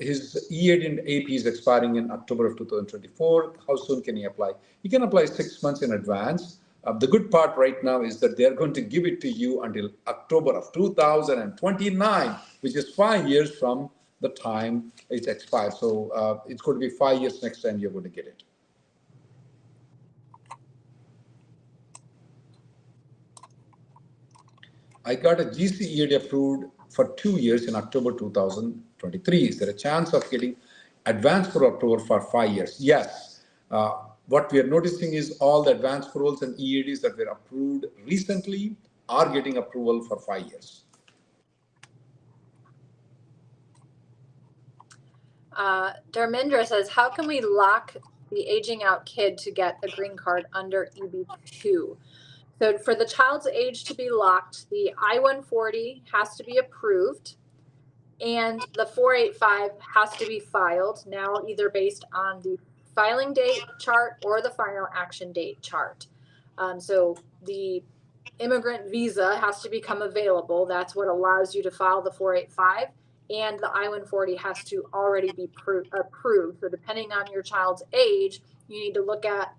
His E-AD and AP is expiring in October of 2024. How soon can he apply? He can apply 6 months in advance. The good part right now is that they're going to give it to you until October of 2029, which is 5 years from the time it's expired. So it's going to be 5 years next time you're going to get it. I got a GC E-AD approved for 2 years in October 2023. Is there a chance of getting advance parole approval for 5 years? Yes. What we are noticing is all the advance paroles and E-ADs that were approved recently are getting approval for 5 years. Dharmendra says, how can we lock the aging out kid to get a green card under EB2? So for the child's age to be locked, the I-140 has to be approved and the 485 has to be filed now either based on the filing date chart or the final action date chart. So the immigrant visa has to become available. That's what allows you to file the 485. and the I-140 has to already be approved. So depending on your child's age, you need to look at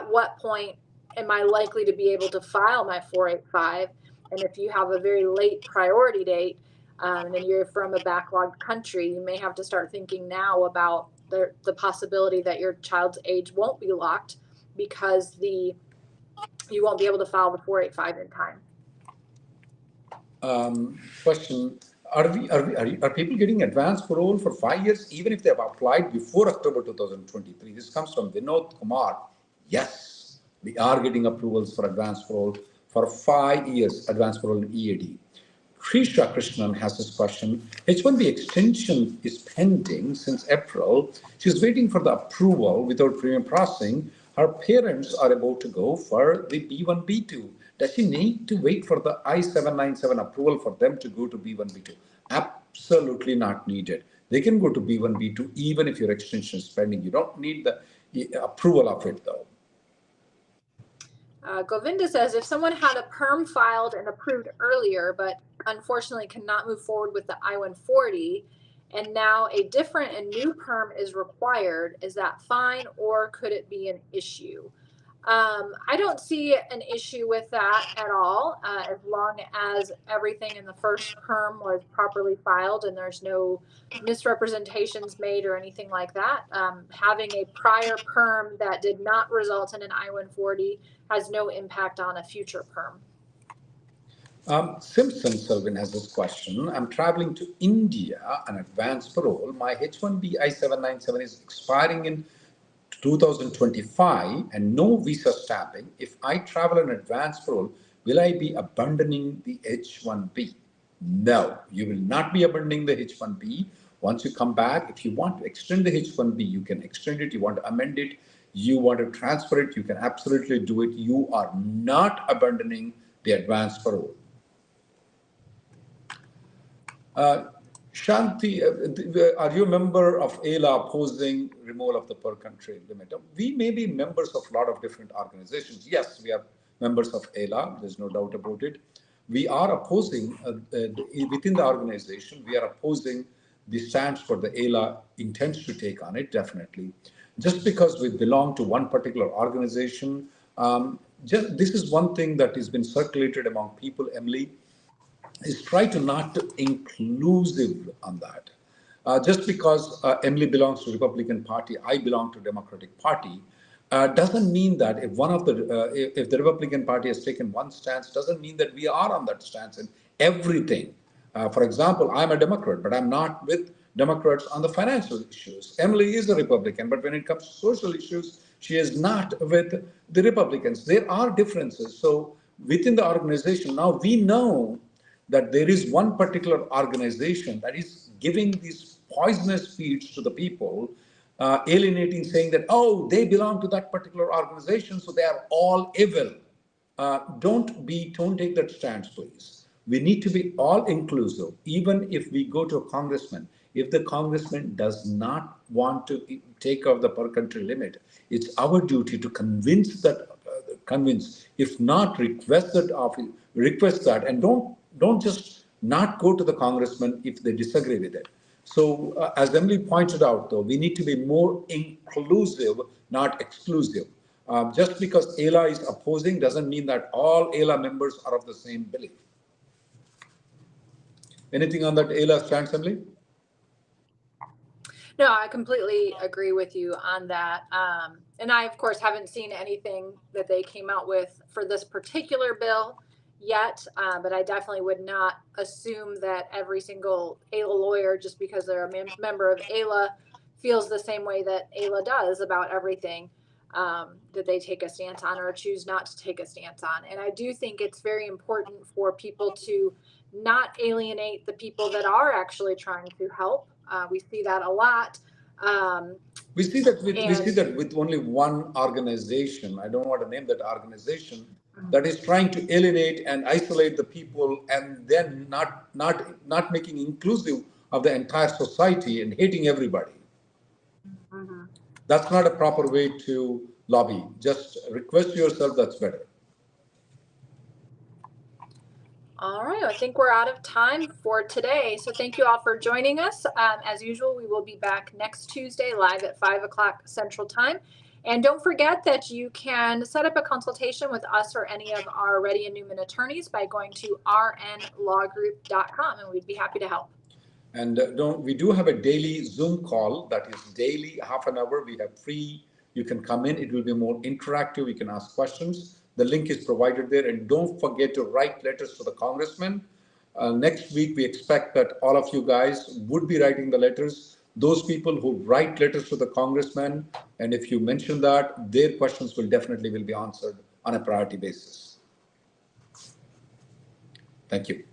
what point am I likely to be able to file my 485? And if you have a very late priority date, and you're from a backlogged country, you may have to start thinking now about the possibility that your child's age won't be locked because you won't be able to file the 485 in time. Question: Are people getting advance parole for 5 years even if they have applied before October 2023? This comes from Vinod Kumar. Yes, we are getting approvals for advance parole for 5 years, advance parole in EAD. Krisha Krishnan has this question. H1B extension is pending since April. She's waiting for the approval without premium processing. Her parents are about to go for the B1, B2. Does she need to wait for the I-797 approval for them to go to B1, B2? Absolutely not needed. They can go to B1, B2 even if your extension is pending. You don't need the approval of it though. Govinda says, if someone had a perm filed and approved earlier, but unfortunately cannot move forward with the I-140, and now a different and new perm is required, is that fine or could it be an issue? I don't see an issue with that at all, as long as everything in the first perm was properly filed and there's no misrepresentations made or anything like that. Having a prior perm that did not result in an I-140 has no impact on a future perm. Simpson Selvin has this question. I'm traveling to India on advance parole. My H1B I-797 is expiring in 2025 and no visa stamping. If I travel on advance parole, will I be abandoning the H1B? No, you will not be abandoning the H1B. Once you come back, if you want to extend the H1B, you can extend it. You want to amend it, you want to transfer it, you can absolutely do it. You are not abandoning the advance parole. Shanti, are you a member of AILA opposing removal of the per country limit? We may be members of a lot of different organizations. Yes, we are members of AILA. There's no doubt about it. We are opposing, within the organization, we are opposing the stance for the AILA intends to take on it, definitely. Just because we belong to one particular organization, this is one thing that has been circulated among people, Emily, is try to not to inclusive on that. Just because Emily belongs to Republican Party, I belong to Democratic Party, doesn't mean that if one of the if the Republican Party has taken one stance, doesn't mean that we are on that stance in everything. For example, I'm a Democrat, but I'm not with Democrats on the financial issues. Emily is a Republican, but when it comes to social issues, she is not with the Republicans. There are differences. So within the organization, now we know that there is one particular organization that is giving these poisonous feeds to the people, alienating, saying that, oh, they belong to that particular organization, so they are all evil. Don't take that stance, please. We need to be all inclusive. Even if we go to a congressman, if the congressman does not want to take off the per country limit, it's our duty to convince, if not request that, and don't just not go to the congressman if they disagree with it. So as Emily pointed out, though, we need to be more inclusive, not exclusive. Just because AILA is opposing doesn't mean that all AILA members are of the same belief. Anything on that AILA stance, Emily? No, I completely agree with you on that. And I, of course, haven't seen anything that they came out with for this particular bill yet, but I definitely would not assume that every single AILA lawyer, just because they're a member of AILA, feels the same way that AILA does about everything that they take a stance on or choose not to take a stance on. And I do think it's very important for people to not alienate the people that are actually trying to help. We see that a lot. We see that with only one organization. I don't want to name that organization, that is trying to alienate and isolate the people, and then not making inclusive of the entire society and hating everybody. Mm-hmm. That's not a proper way to lobby. Just request yourself, that's better. All right, I think we're out of time for today. So thank you all for joining us. As usual, we will be back next Tuesday live at 5 o'clock Central Time. And don't forget that you can set up a consultation with us or any of our Reddy and Neumann attorneys by going to rnlawgroup.com, and we'd be happy to help. And we do have a daily Zoom call that is daily, half an hour. We have free. You can come in. It will be more interactive. You can ask questions. The link is provided there. And don't forget to write letters to the congressman. Next week, we expect that all of you guys would be writing the letters. Those people who write letters to the congressman, and if you mention that, their questions will definitely be answered on a priority basis. Thank you.